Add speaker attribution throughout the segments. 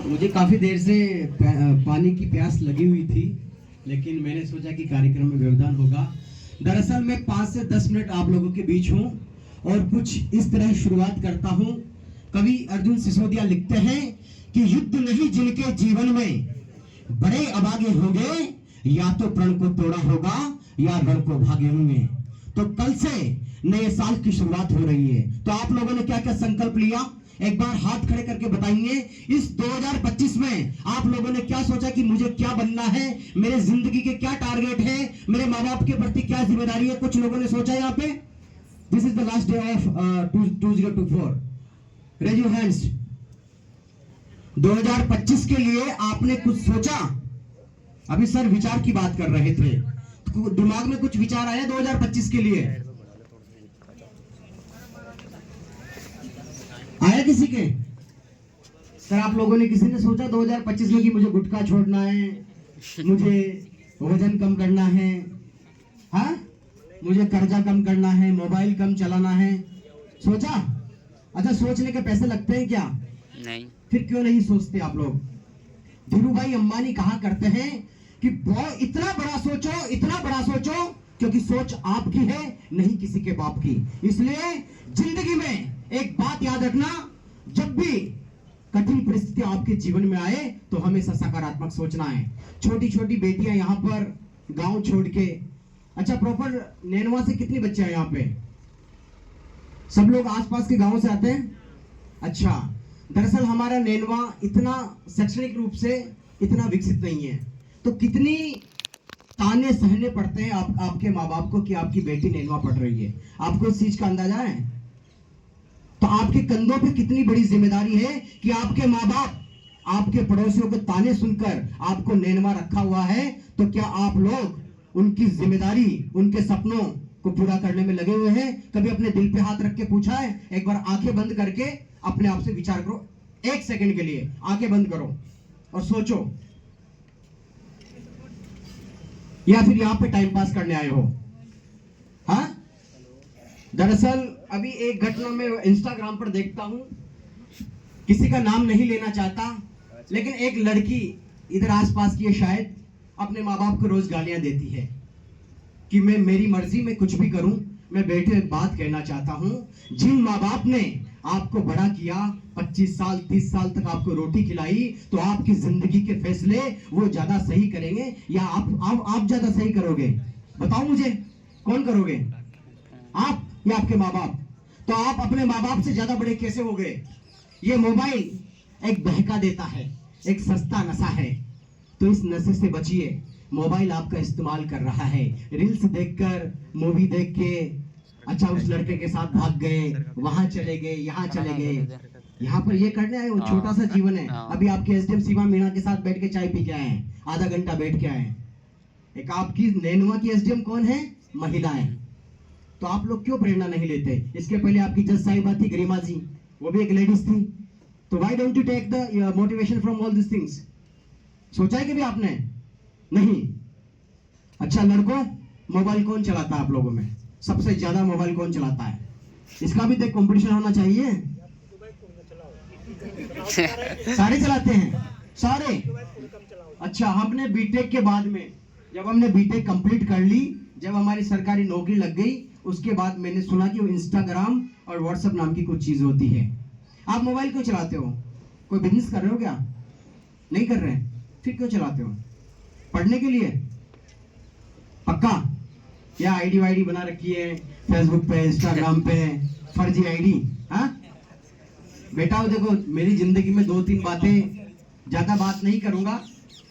Speaker 1: मुझे काफ़ी देर से पानी की प्यास लगी हुई थी, लेकिन मैंने सोचा कि कार्यक्रम में व्यवधान होगा। दरअसल मैं 5 से 10 मिनट आप लोगों के बीच हूँ और कुछ इस तरह शुरुआत करता हूँ। कवि अर्जुन सिसोदिया लिखते हैं कि युद्ध नहीं जिनके जीवन में बड़े अभागे होंगे, या तो प्रण को तोड़ा होगा या रण को भागे होंगे। तो कल से नए साल की शुरुआत हो रही है, तो आप लोगों ने क्या क्या संकल्प लिया, एक बार हाथ खड़े करके बताइए। इस 2025 में आप लोगों ने क्या सोचा कि मुझे क्या बनना है, मेरे जिंदगी के क्या टारगेट है, मेरे माँ बाप के प्रति क्या जिम्मेदारी है। कुछ लोगों ने सोचा यहाँ पे। This is the last day of 2024। Raise your hands. 2025 के लिए आपने कुछ सोचा? अभी सर विचार की बात कर रहे थे, तो दिमाग में कुछ विचार आया 2025 के लिए? आया किसी के? सर आप लोगों ने किसी ने सोचा 2025 में कि मुझे गुटखा छोड़ना है, मुझे वजन कम करना है, हाँ, मुझे कर्जा कम करना है, मोबाइल कम चलाना है? सोचा? अच्छा, सोचने के पैसे लगते हैं क्या?
Speaker 2: नहीं।
Speaker 1: फिर क्यों नहीं सोचते आप लोग? धीरू भाई अंबानी कहा करते हैं कि बहुत इतना बड़ा सोचो, इतना बड़ा सोचो, क्योंकि सोच आपकी है, नहीं किसी के बाप की। इसलिए जिंदगी में एक बात याद रखना, जब भी कठिन परिस्थिति आपके जीवन में आए तो हमेशा सकारात्मक सोचना है। छोटी छोटी बेटियां यहाँ पर गांव छोड़ के, अच्छा प्रॉपर नैनवा से कितनी बच्चे हैं यहाँ पे? सब लोग आसपास के गांव से आते हैं? अच्छा, दरअसल हमारा नैनवा इतना शैक्षणिक रूप से इतना विकसित नहीं है, तो कितनी ताने सहने पड़ते हैं आपके माँ बाप को कि आपकी बेटी नैनवा पढ़ रही है। आपको इस चीज का अंदाजा है? तो आपके कंधों पे कितनी बड़ी जिम्मेदारी है कि आपके माँ बाप आपके पड़ोसियों के ताने सुनकर आपको नैनवा रखा हुआ है, तो क्या आप लोग उनकी जिम्मेदारी, उनके सपनों को पूरा करने में लगे हुए हैं? कभी अपने दिल पे हाथ रख के पूछा है? एक बार आंखें बंद करके अपने आप से विचार करो, 1 सेकंड के लिए आंखें बंद करो और सोचो, या फिर यहां पे टाइम पास करने आए हो? हाँ, दरअसल अभी एक घटना में इंस्टाग्राम पर देखता हूं, किसी का नाम नहीं लेना चाहता, लेकिन एक लड़की इधर आसपास की है शायद, अपने माँ बाप को रोज गालियां देती है कि मैं मेरी मर्जी में कुछ भी करूं। मैं बेटे एक बात कहना चाहता हूं, जिन माँ बाप ने आपको बड़ा किया, 25 साल 30 साल तक आपको रोटी खिलाई, तो आपकी जिंदगी के फैसले वो ज्यादा सही करेंगे या आप ज्यादा सही करोगे? बताओ मुझे, कौन करोगे, आप या आपके माँ बाप? तो आप अपने माँ बाप से ज्यादा बड़े कैसे हो गए? ये मोबाइल एक बहका देता है, एक सस्ता नशा है, तो इस नशे से बचिए। मोबाइल आपका इस्तेमाल कर रहा है, रील्स देखकर, मूवी देख के, अच्छा उस लड़के के साथ भाग गए, वहां चले गए, यहाँ चले गए, यहाँ पर ये करने आए हो। छोटा सा जीवन है। अभी आपके एसडीएम सीमा मीणा के साथ बैठ के चाय पी के आए हैं, आधा घंटा बैठ के आए हैं। एक आपकी नैनवा की एसडीएम कौन है? महिलाएं। तो आप लोग क्यों प्रेरणा नहीं लेते? इसके पहले आपकी जज साहिबा थी गरिमा जी, वो भी एक लेडीज थी। तो why don't you take the motivation from all this things? सोचा है कभी आपने? नहीं। अच्छा लड़कों, मोबाइल कौन चलाता है आप लोगों में? सबसे ज्यादा मोबाइल कौन चलाता है? इसका भी तो कंपटीशन होना चाहिए। सारे चलाते हैं, सारे। अच्छा, हमने बीटेक के बाद में, जब हमने बीटेक कंप्लीट कर ली, जब हमारी सरकारी नौकरी लग गई, उसके बाद मैंने सुना कि वो इंस्टाग्राम और व्हाट्सएप नाम की कुछ चीज होती है। आप मोबाइल क्यों चलाते हो? कोई बिजनेस कर रहे हो क्या? नहीं कर रहे? फिर क्यों चलाते हो? पढ़ने के लिए? पक्का? या आईडी वाईडी बना रखी है फेसबुक पे, इंस्टाग्राम पे, फर्जी आईडी? हाँ बेटा, देखो मेरी जिंदगी में 2-3 बातें, ज्यादा बात नहीं करूंगा,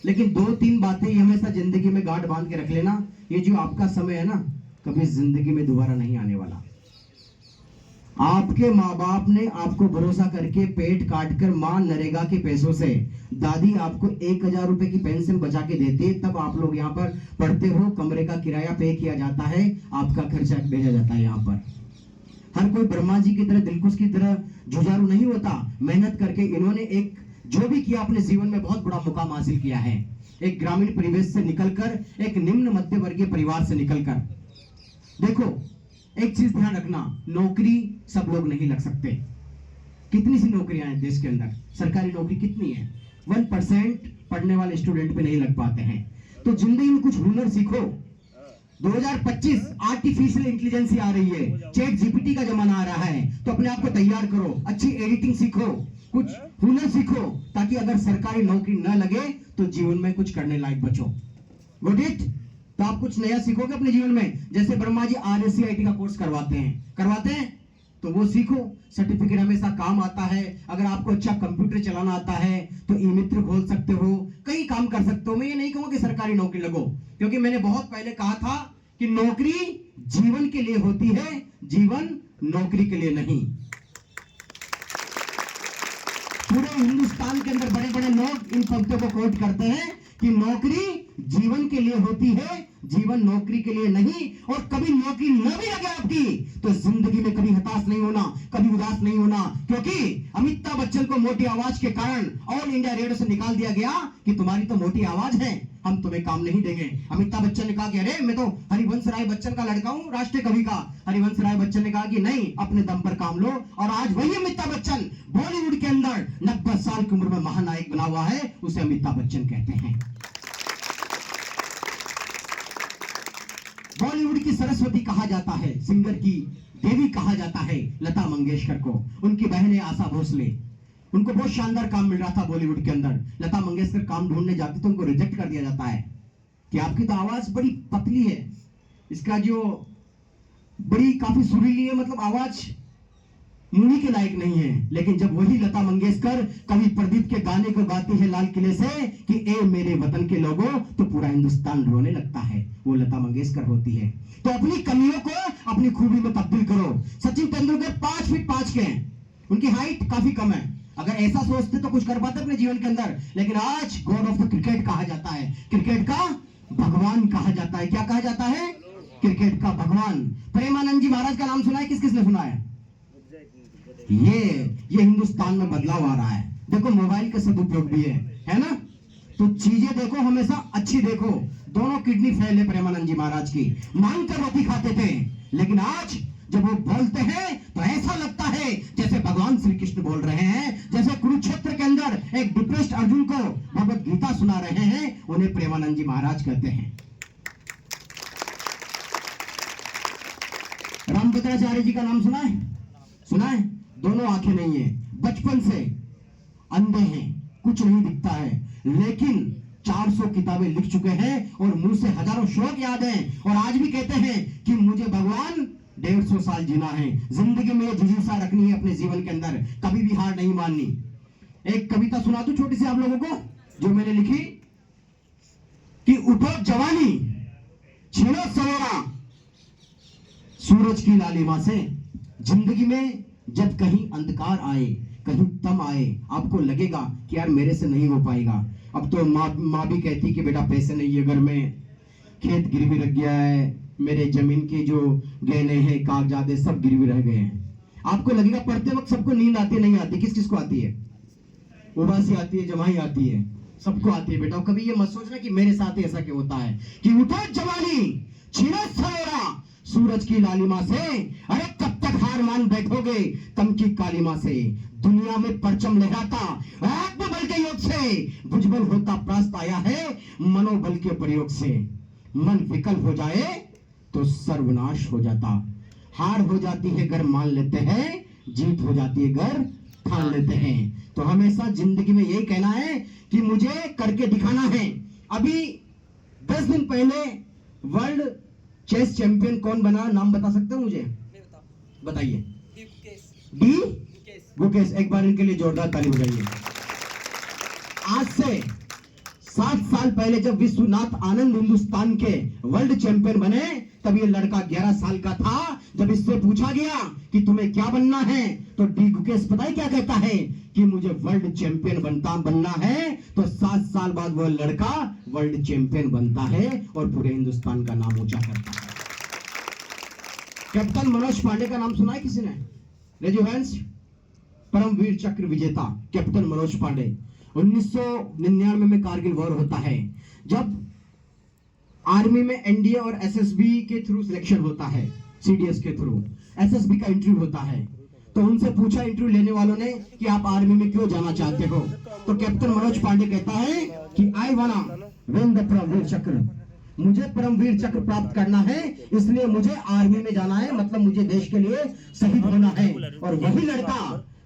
Speaker 1: लेकिन 2-3 बातें ये हमेशा जिंदगी में गांठ बांध के रख लेना। ये जो आपका समय है ना, कभी जिंदगी में दोबारा नहीं आने वाला। आपके माँ बाप ने आपको भरोसा करके पेट काट कर, माँ नरेगा के पैसों से, दादी आपको 1000 रुपए की पेंशन बचा के देती है, तब आप लोग यहाँ पर पढ़ते हो, कमरे का किराया पे किया जाता है, आपका खर्चा भेजा जाता है। यहाँ पर हर कोई ब्रह्मा जी की तरह, दिलकुश की तरह जुझारू नहीं होता। मेहनत करके इन्होंने एक जो भी किया अपने जीवन में बहुत बड़ा मुकाम हासिल किया है। एक ग्रामीण परिवेश से निकलकर, एक निम्न मध्य वर्गीय परिवार से निकलकर। देखो एक चीज ध्यान रखना, नौकरी सब लोग नहीं लग सकते। कितनी सी नौकरियां हैं देश के अंदर, सरकारी नौकरी कितनी है, 1% पढ़ने वाले स्टूडेंट पे नहीं लग पाते हैं। तो जिंदगी में कुछ हुनर सीखो। 2025 आर्टिफिशियल इंटेलिजेंस आ रही है, चैट जीपीटी का जमाना आ रहा है, तो अपने आप को तैयार करो, अच्छी एडिटिंग सीखो, कुछ हुनर सीखो, ताकि अगर सरकारी नौकरी न लगे तो जीवन में कुछ करने लायक बचो। Got it? तो आप कुछ नया सीखोगे अपने जीवन में। जैसे ब्रह्मा जी RSCIT का कोर्स करवाते हैं तो वो सीखो, सर्टिफिकेट हमेशा काम आता है। अगर आपको अच्छा कंप्यूटर चलाना आता है तो ई मित्र खोल सकते हो, कई काम कर सकते हो। मैं ये नहीं कहूंगा कि सरकारी नौकरी लगो, क्योंकि मैंने बहुत पहले कहा था कि नौकरी जीवन के लिए होती है, जीवन नौकरी के लिए नहीं। पूरे हिंदुस्तान के अंदर बड़े बड़े लोग इन पंक्तियों को कोट करते हैं कि नौकरी जीवन के लिए होती है, जीवन नौकरी के लिए नहीं। और कभी नौकरी न भी लगे आपकी तो जिंदगी में कभी हताश नहीं होना, कभी उदास नहीं होना, क्योंकि अमिताभ बच्चन को मोटी आवाज के कारण ऑल इंडिया रेडियो से निकाल दिया गया कि तुम्हारी तो मोटी आवाज है, हम तुम्हें काम नहीं देंगे। अमिताभ बच्चन ने कहा कि अरे मैं तो हरिवंश राय बच्चन का लड़का हूं, राष्ट्रीय कवि का। हरिवंश राय बच्चन ने कहा कि नहीं, अपने दम पर काम लो। और आज वही अमिताभ बच्चन बॉलीवुड के अंदर 90 साल की उम्र में महानायक बना हुआ है, उसे अमिताभ बच्चन कहते हैं। बॉलीवुड की सरस्वती कहा जाता है, सिंगर की देवी कहा जाता है लता मंगेशकर को। उनकी बहन है आशा भोसले, उनको बहुत शानदार काम मिल रहा था बॉलीवुड के अंदर। लता मंगेशकर काम ढूंढने जाती तो उनको रिजेक्ट कर दिया जाता है कि आपकी तो आवाज बड़ी पतली है, इसका जो बड़ी काफी सुरीली है, मतलब आवाज मुनि के लायक नहीं है। लेकिन जब वही लता मंगेशकर कवि प्रदीप के गाने को गाती है लाल किले से कि ए मेरे वतन के लोगों, तो पूरा हिंदुस्तान रोने लगता है। वो लता मंगेशकर होती है। तो अपनी कमियों को अपनी खूबी में तब्दील करो। सचिन तेंदुलकर 5 फीट 5 के हैं, उनकी हाइट काफी कम है। अगर ऐसा सोचते तो कुछ कर पाते अपने जीवन के अंदर, लेकिन आज गॉड ऑफ द क्रिकेट कहा जाता है, क्रिकेट का भगवान कहा जाता है। क्या कहा जाता है? क्रिकेट का भगवान। प्रेमानंद जी महाराज का नाम सुना है? किस किसने सुना है? ये हिंदुस्तान में बदलाव आ रहा है। देखो मोबाइल के सदुपयोग भी है ना? तो चीजें देखो, हमेशा अच्छी देखो। दोनों किडनी फेल है प्रेमानंद जी महाराज की, मांग कर रोटी खाते थे, लेकिन आज जब वो बोलते हैं तो ऐसा लगता है जैसे भगवान श्री कृष्ण बोल रहे हैं, जैसे कुरुक्षेत्र के अंदर एक डिप्रेस्ड अर्जुन को भगवत गीता सुना रहे हैं। उन्हें प्रेमानंद जी महाराज कहते हैं। रामभद्राचार्य जी का नाम सुना है? सुना है? दोनों आंखें नहीं है, बचपन से अंधे हैं, कुछ नहीं दिखता है, लेकिन 400 किताबें लिख चुके हैं और मुंह से हजारों श्लोक याद हैं। और आज भी कहते हैं कि मुझे भगवान 150 साल जीना है, जिंदगी में जिज्ञासा रखनी है अपने जीवन के अंदर, कभी भी हार नहीं माननी। एक कविता सुना दूं छोटी सी आप लोगों को, जो मैंने लिखी कि उठो जवानी, छीनो सवेरा, सूरज की लालिमा से। जिंदगी में जब कहीं अंधकार आए, कहीं तम आए, आपको लगेगा कि यार मेरे से नहीं हो पाएगा। अब तो माँ भी कहती कि बेटा पैसे नहीं है घर में, खेत गिरवी रख गया है, मेरे जमीन के जो गहने हैं, कागजात सब गिरवी रह गए हैं। आपको लगेगा पढ़ते वक्त सबको नींद आती है, नहीं आती। किस किस को आती है? उबासी आती है, जमाई आती है, सबको आती है बेटा। कभी ये मत सोचना कि मेरे साथ ही ऐसा क्यों होता है। कि उठो जवानी, छीनो सवेरा, सूरज की लालिमा से। अरे कब तक हार मान बैठोगे तम की कालिमा से। दुनिया में परचम लहराता आत्मबल के योग से, भुजबल होता प्रास्त आया है मनोबल के प्रयोग से। मन विकल हो जाए तो सर्वनाश हो जाता, हार हो जाती है अगर मान लेते हैं, जीत हो जाती है अगर ठान लेते हैं। तो हमेशा जिंदगी में यही कहना है कि मुझे करके दिखाना है। अभी 10 दिन पहले वर्ल्ड चेस चैंपियन कौन बना, नाम बता सकते हो मुझे? बताइए। डी गुकेश। एक बार इनके लिए जोरदार ताली बजाइए। आज से 7 साल पहले जब विश्वनाथ आनंद हिंदुस्तान के वर्ल्ड चैंपियन बने, तब ये लड़का 11 साल का था। जब इससे पूछा गया कि तुम्हें क्या बनना है, तो डी गुकेश पता है क्या कहता है कि मुझे वर्ल्ड चैंपियन बनना है। तो 7 साल बाद वह लड़का वर्ल्ड चैंपियन बनता है और पूरे हिंदुस्तान का नाम ऊंचा करता है। कैप्टन मनोज पांडे का नाम सुना है किसी ने? Raise hands. परमवीर चक्र विजेता कैप्टन मनोज पांडे। 1999 में कारगिल वॉर होता है, जब आर्मी में एनडीए और एसएसबी के थ्रू सिलेक्शन होता है, सीडीएस के थ्रू एसएसबी का इंटरव्यू होता है। तो तो उनसे पूछा इंटरव्यू लेने वालों ने कि आप आर्मी में क्यों जाना चाहते हो, तो कैप्टन मनोज पांडे कहता है कि आई वाना विन द परमवीर चक्र, मुझे परमवीर चक्र प्राप्त करना है, इसलिए मुझे आर्मी में जाना है, मतलब मुझे देश के लिए शहीद होना है। और वही लड़का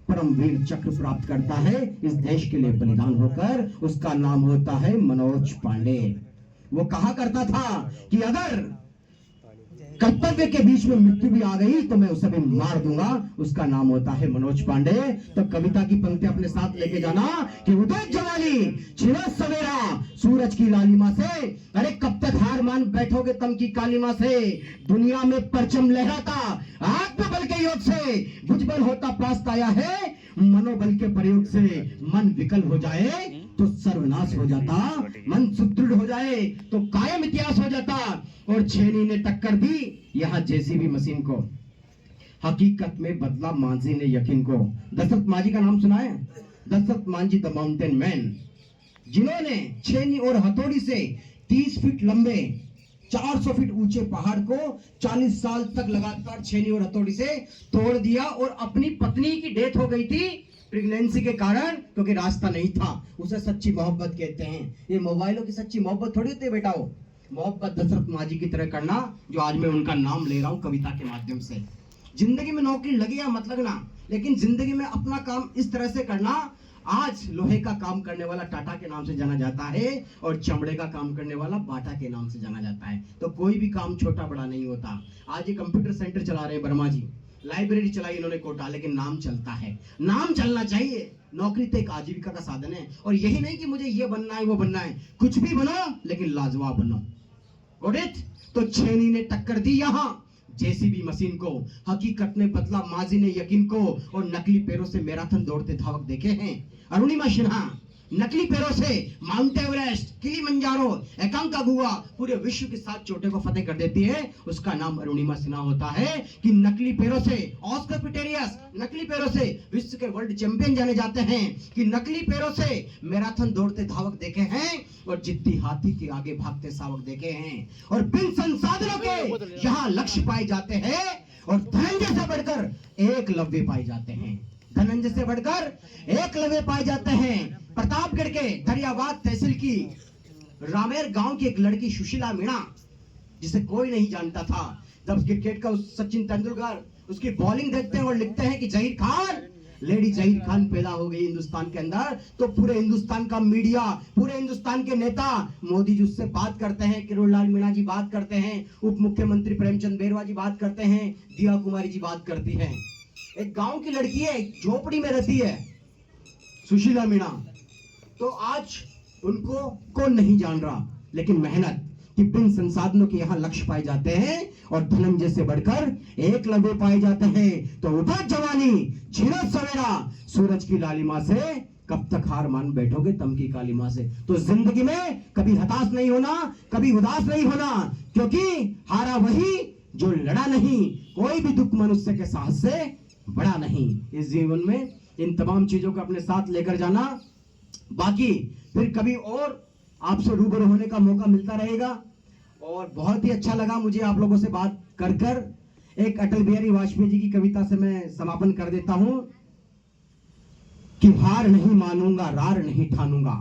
Speaker 1: परमवीर चक्र प्राप्त करता है इस देश के लिए बलिदान होकर, उसका नाम होता है मनोज पांडे। वो कहा करता था कि अगर कर्तव्य के बीच में मृत्यु भी आ गई तो मैं उसे भी मार दूंगा, उसका नाम होता है मनोज पांडे। तो कविता की पंक्ति अपने साथ लेके जाना कि उदय जवानी छिना सवेरा सूरज की लालिमा से, अरे कब तक हार मान बैठोगे तम की कालिमा से, दुनिया में परचम लहराता आत्मबल के योग से, भुजबल होता पास आया है, मनोबल के प्रयोग से, मन विकल हो जाए तो सर्वनाश हो जाता, मन सुदृढ़ हो जाए तो कायम इतिहास हो जाता। और छेनी ने टक्कर दी यहां जेसीबी मशीन को, हकीकत में बदला मांझी ने यकीन को। दशरथ मांझी का नाम सुना है? Dashrath Manjhi the mountain man, जिन्होंने छेनी और हथौड़ी से 30 फीट लंबे 400 फीट ऊंचे पहाड़ को 40 साल तक लगातार छेनी और हथौड़ी से तोड़ दिया। और अपनी पत्नी की डेथ हो गई थी प्रेगनेंसी के कारण, क्योंकि रास्ता नहीं था। उसे सच्ची मोहब्बत कहते हैं। ये मोबाइलों की सच्ची मोहब्बत थोड़ी होती है बेटा, हो मोहब्बत दशरथ मांझी की तरह करना, जो आज मैं उनका नाम ले रहा हूं कविता के माध्यम से। जिंदगी में नौकरी लगे या मत लगना, लेकिन जिंदगी में अपना काम इस तरह से करना। आज लोहे का काम करने वाला टाटा के नाम से जाना जाता है और चमड़े का काम करने वाला बाटा के नाम से जाना जाता है। तो कोई भी काम छोटा बड़ा नहीं होता। आज ये कंप्यूटर सेंटर चला रहे हैं वर्मा जी, लाइब्रेरी चलाई इन्होंने कोटा, लेकिन नाम चलता है, नाम चलना चाहिए। नौकरी तो एक आजीविका का साधन है। और यही नहीं कि मुझे ये बनना है वो बनना है, कुछ भी बनो लेकिन लाजवाब बनो। तो छेनी ने टक्कर दी यहां जेसीबी मशीन को, हकीकत ने बदला माजी ने यकीन को। और नकली पैरों से मैराथन दौड़ते धावक देखे हैं अरुणिमा सिन्हा, नकली पैरों से माउंट एवरेस्ट, किलिमंजारो, एकांकागुआ, पूरे विश्व के 7 चोटी को फतेह कर देती है। उसका नाम अरुणिमा सिन्हा होता है। कि नकली पैरों से ऑस्कर पिस्टोरियस, नकली पैरों से विश्व के वर्ल्ड चैंपियन जाने जाते हैं। कि नकली पैरों से मैराथन दौड़ते धावक देखे हैं और जिद्दी हाथी के आगे भागते शावक देखे हैं। और बिन संसाधनों के यहाँ लक्ष्य पाए जाते हैं और धनंजय से बढ़कर एकलव्य पाए जाते हैं। धनंजय से बढ़कर एकलव्य पाए जाते हैं। प्रतापगढ़ के दरियाबाद तहसील की रामेर गांव की एक लड़की सुशीला मीणा, जिसे कोई नहीं जानता था। जब क्रिकेट का सचिन तेंदुलकर उसकी बॉलिंग देखते हैं और लिखते हैं कि जहीर खान, लेडी जहीर खान पैदा हो गई हिंदुस्तान के अंदर, तो पूरे हिंदुस्तान का मीडिया, पूरे हिंदुस्तान के नेता, मोदी जी उससे बात करते हैं, किरोड़लाल मीणा जी बात करते हैं, उप मुख्यमंत्री प्रेमचंद बेरवा जी बात करते हैं, दिया कुमारी जी बात करती हैं। एक गांव की लड़की है, एक झोपड़ी में रहती है सुशीला मीणा। तो आज उनको कौन नहीं जान रहा, लेकिन मेहनत कि बिन संसाधनों के यहाँ लक्ष्य पाए जाते हैं और धनंजय से बढ़कर एकलव्य पाए जाते हैं। तो उठो जवानी छिनो सवेरा सूरज की लालिमा से, कब तक हार मान बैठोगे तम की कालिमा से। तो जिंदगी में कभी हताश नहीं होना, कभी उदास नहीं होना, क्योंकि हारा वही जो लड़ा नहीं। कोई भी दुख मनुष्य के साहस से बड़ा नहीं। इस जीवन में इन तमाम चीजों को अपने साथ लेकर जाना, बाकी फिर कभी और आपसे रूबरू होने का मौका मिलता रहेगा। और बहुत ही अच्छा लगा मुझे आप लोगों से बात कर कर। एक अटल बिहारी वाजपेयी जी की कविता से मैं समापन कर देता हूं कि हार नहीं मानूंगा, रार नहीं ठानूंगा,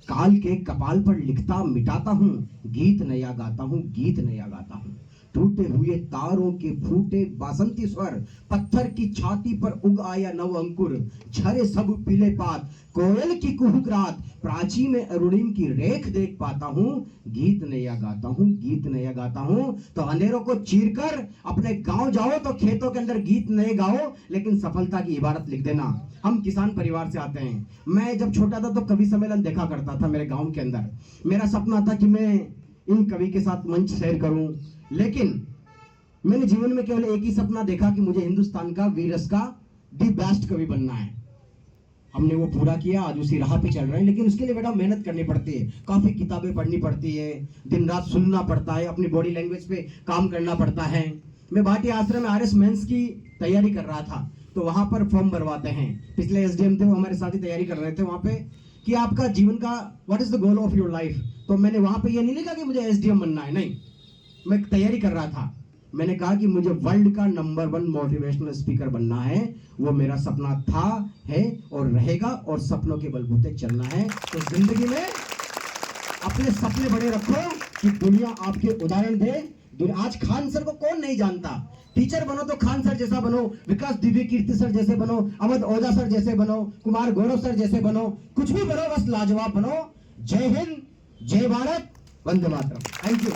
Speaker 1: काल के कपाल पर लिखता मिटाता हूं, गीत नया गाता हूं, गीत नया गाता हूं। टूटे हुए तारों के फूटे बासंती स्वर, पत्थर की छाती पर उग आया नव अंकुर, झरे सब पीले पात, कोयल की कुहुक रात, प्राची में अरुणिम की रेख देख पाता हूँ, गीत नया गाता हूँ, गीत नया गाता हूँ। तो अंधेरों को चीरकर अपने गांव जाओ तो खेतों के अंदर गीत नए गाओ, लेकिन सफलता की इबारत लिख देना। हम किसान परिवार से आते हैं। मैं जब छोटा था तो कवि सम्मेलन देखा करता था मेरे गांव के अंदर। मेरा सपना था कि मैं इन कवि के साथ मंच शेयर करूं, लेकिन मैंने जीवन में केवल एक ही सपना देखा कि मुझे हिंदुस्तान का वीरस का दी बेस्ट कवि बनना है। हमने वो पूरा किया, आज उसी राह पे चल रहे हैं। लेकिन उसके लिए बेटा मेहनत करनी पड़ती है, काफी किताबें पढ़नी पड़ती है, दिन रात सुनना पड़ता है, अपनी बॉडी लैंग्वेज पे काम करना पड़ता है। मैं भाटी आश्रम में आरएस मेंस की तैयारी कर रहा था, तो वहां पर फॉर्म भरवाते हैं। पिछले एसडीएम थे, वो हमारे साथ ही तैयारी कर रहे थे वहां पे कि आपका जीवन का what is the goal of your life. तो मैंने वहां पे ये नहीं लिखा कि मुझे एसडीएम बनना है, नहीं, मैं तैयारी कर रहा था। मैंने कहा कि मुझे वर्ल्ड का नंबर 1 मोटिवेशनल स्पीकर बनना है। वो मेरा सपना था, है और रहेगा, और सपनों के बलबूते चलना है। तो जिंदगी में अपने सपने बड़े रखो कि दुनिया आपके उदाहरण दे। आज खान सर को कौन नहीं जानता? टीचर बनो तो खान सर जैसा बनो, विकास दिव्य कीर्ति सर जैसे बनो, अवध ओझा सर जैसे बनो, कुमार गौरव सर जैसे बनो, कुछ भी बनो, बस लाजवाब बनो। जय हिंद, जय भारत, वंदे मातरम। Thank you.